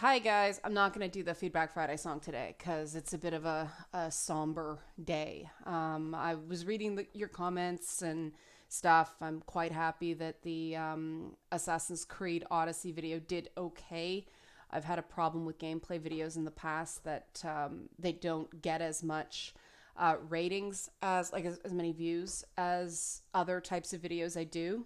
Hi guys, I'm not going to do the Feedback Friday song today because it's a bit of a somber day. I was reading your comments and stuff. I'm quite happy that the Assassin's Creed Odyssey video did okay. I've had a problem with gameplay videos in the past that they don't get as much ratings as many views as other types of videos I do.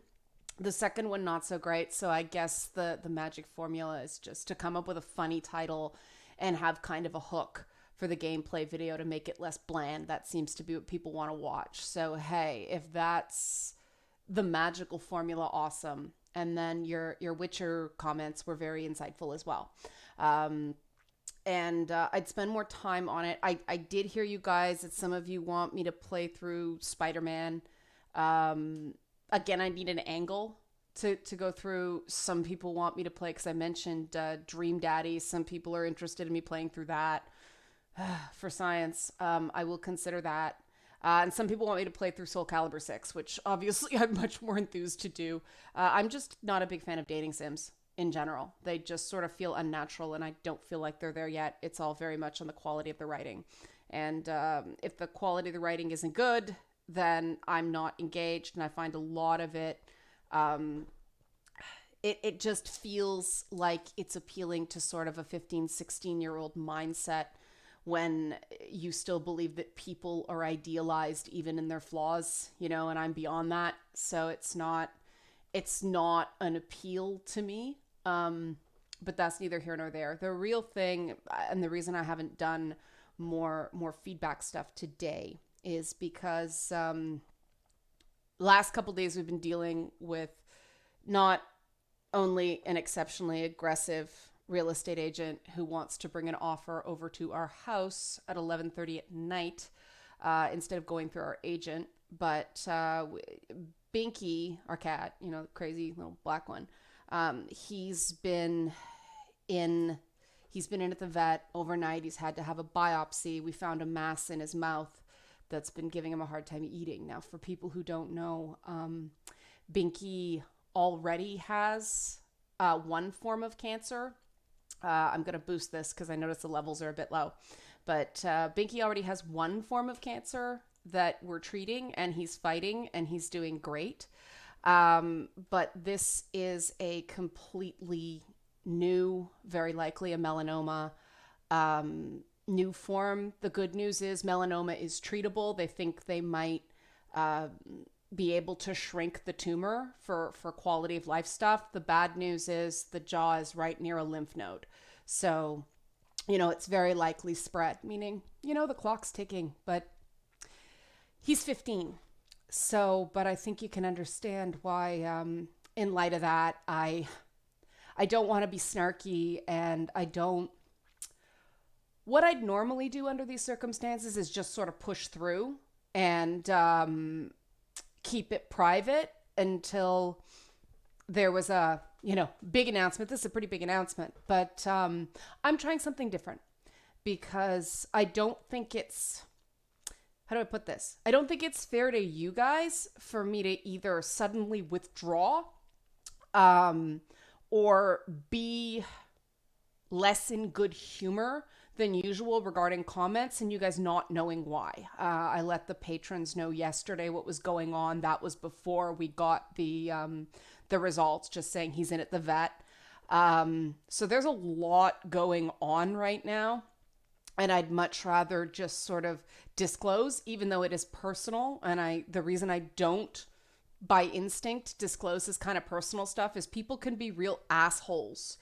The second one not so great, so I guess the magic formula is just to come up with a funny title and have kind of a hook for the gameplay video to make it less bland. That seems to be what people want to watch. So hey, if that's the magical formula, awesome. And then your Witcher comments were very insightful as well. Um, and I'd spend more time on it. I did hear you guys that some of you want me to play through Spider-Man. Um, Again, I need an angle to go through. Some people want me to play, because I mentioned Dream Daddy. Some people are interested in me playing through that for science. I will consider that. And some people want me to play through Soul Calibur 6, which obviously I'm much more enthused to do. I'm just not a big fan of dating sims in general. They just sort of feel unnatural, and I don't feel like they're there yet. It's all very much on the quality of the writing. And if the quality of the writing isn't good, then I'm not engaged. And I find a lot of it, it just feels like it's appealing to sort of a 15, 16-year-old mindset when you still believe that people are idealized even in their flaws, and I'm beyond that. So it's not an appeal to me. But that's neither here nor there. The real thing, and the reason I haven't done more feedback stuff today, is because last couple days we've been dealing with not only an exceptionally aggressive real estate agent who wants to bring an offer over to our house at 11:30 at night, instead of going through our agent, but Binky, our cat, the crazy little black one, he's been in at the vet overnight. He's had to have a biopsy. We found a mass in his mouth that's been giving him a hard time eating. Now, for people who don't know, Binky already has one form of cancer. I'm going to boost this because I notice the levels are a bit low. But Binky already has one form of cancer that we're treating, and he's fighting, and he's doing great. But this is a completely new, very likely a melanoma, new form. The good news is melanoma is treatable. They think they might be able to shrink the tumor for quality of life stuff. The bad news is the jaw is right near a lymph node. So, it's very likely spread, meaning, the clock's ticking, but he's 15. So, but I think you can understand why, in light of that, I don't want to be snarky, and what I'd normally do under these circumstances is just sort of push through and keep it private until there was a, big announcement. This is a pretty big announcement, but I'm trying something different because I don't think it's, how do I put this? I don't think it's fair to you guys for me to either suddenly withdraw or be less in good humor than usual regarding comments, and you guys not knowing why. I let the patrons know yesterday what was going on. That was before we got the results, just saying he's in at the vet. So there's a lot going on right now, and I'd much rather just sort of disclose, even though it is personal. And the reason I don't by instinct disclose this kind of personal stuff is people can be real assholes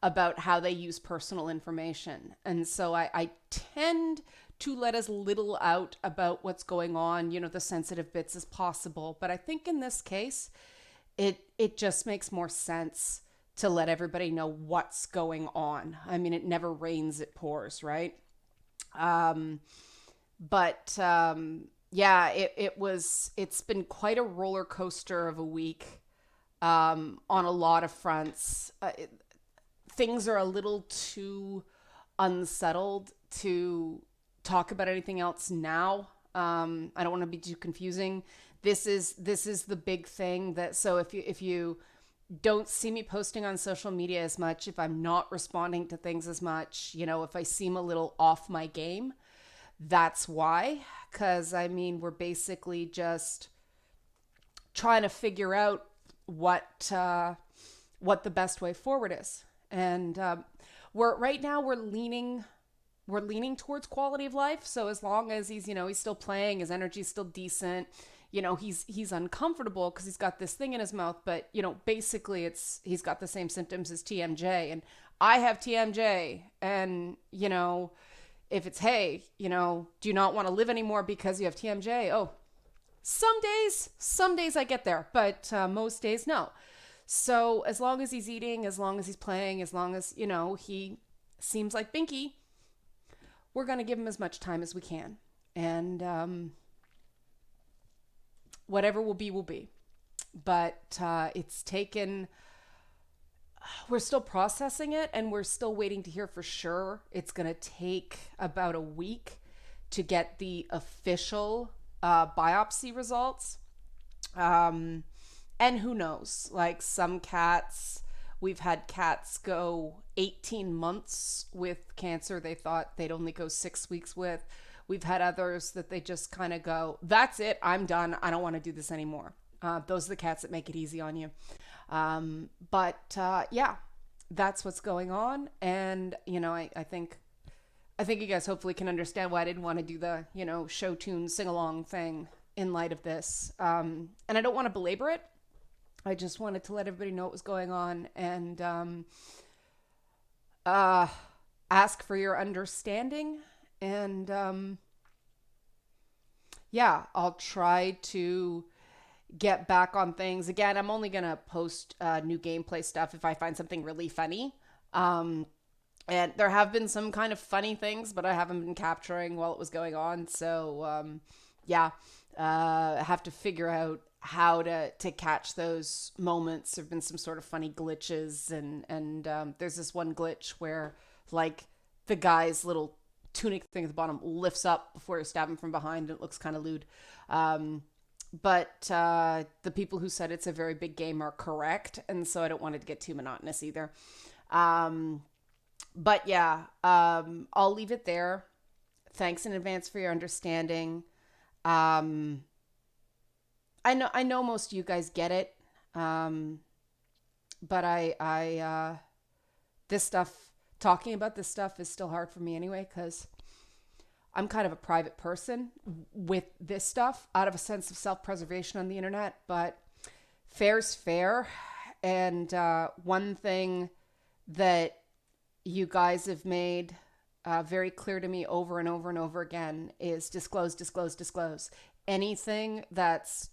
about how they use personal information. And so I tend to let as little out about what's going on, the sensitive bits, as possible. But I think in this case, it just makes more sense to let everybody know what's going on. I mean, it never rains, it pours, right? But yeah, it's been quite a roller coaster of a week, on a lot of fronts. Things are a little too unsettled to talk about anything else now. I don't want to be too confusing. This is the big thing that, so if you don't see me posting on social media as much, if I'm not responding to things as much, if I seem a little off my game, that's why. Because I mean, we're basically just trying to figure out what the best way forward is. And we're right now we're leaning towards quality of life. So as long as he's still playing, his energy's still decent. He's uncomfortable because he's got this thing in his mouth, but basically he's got the same symptoms as TMJ, and I have TMJ, and if it's, hey, do you not want to live anymore because you have TMJ? Oh, some days I get there, but most days no. So as long as he's eating, as long as he's playing, as long as he seems like Binky, we're gonna give him as much time as we can, and whatever will be will be. But it's taken, we're still processing it, and we're still waiting to hear for sure. It's going to take about a week to get the official biopsy results. And who knows, like some cats, we've had cats go 18 months with cancer they thought they'd only go 6 weeks with. We've had others that they just kind of go, that's it, I'm done, I don't want to do this anymore. Those are the cats that make it easy on you. But yeah, that's what's going on. And, I think you guys hopefully can understand why I didn't want to do the, show tune sing along thing in light of this. And I don't want to belabor it. I just wanted to let everybody know what was going on, and ask for your understanding. And yeah, I'll try to get back on things. Again, I'm only going to post new gameplay stuff if I find something really funny. And there have been some kind of funny things, but I haven't been capturing while it was going on. So yeah, I have to figure out how to catch those moments. There have been some sort of funny glitches, and there's this one glitch where like the guy's little tunic thing at the bottom lifts up before you stab him from behind, and it looks kind of lewd. But the people who said it's a very big game are correct, and so I don't want it to get too monotonous either. But yeah, I'll leave it there. Thanks in advance for your understanding. I know most of you guys get it. But this stuff, talking about this stuff is still hard for me anyway, because I'm kind of a private person with this stuff out of a sense of self-preservation on the internet, but fair's fair. And one thing that you guys have made very clear to me over and over and over again is disclose, disclose, disclose. Anything that's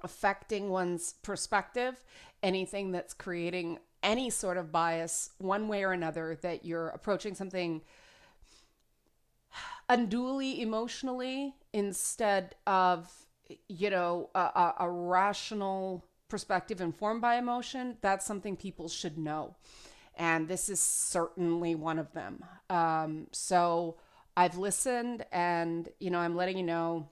affecting one's perspective, anything that's creating any sort of bias one way or another, that you're approaching something unduly emotionally instead of, a rational perspective informed by emotion, that's something people should know. And this is certainly one of them. So I've listened, and, I'm letting you know.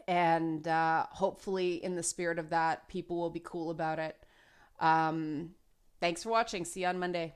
And hopefully in the spirit of that, people will be cool about it. Thanks for watching. See you on Monday.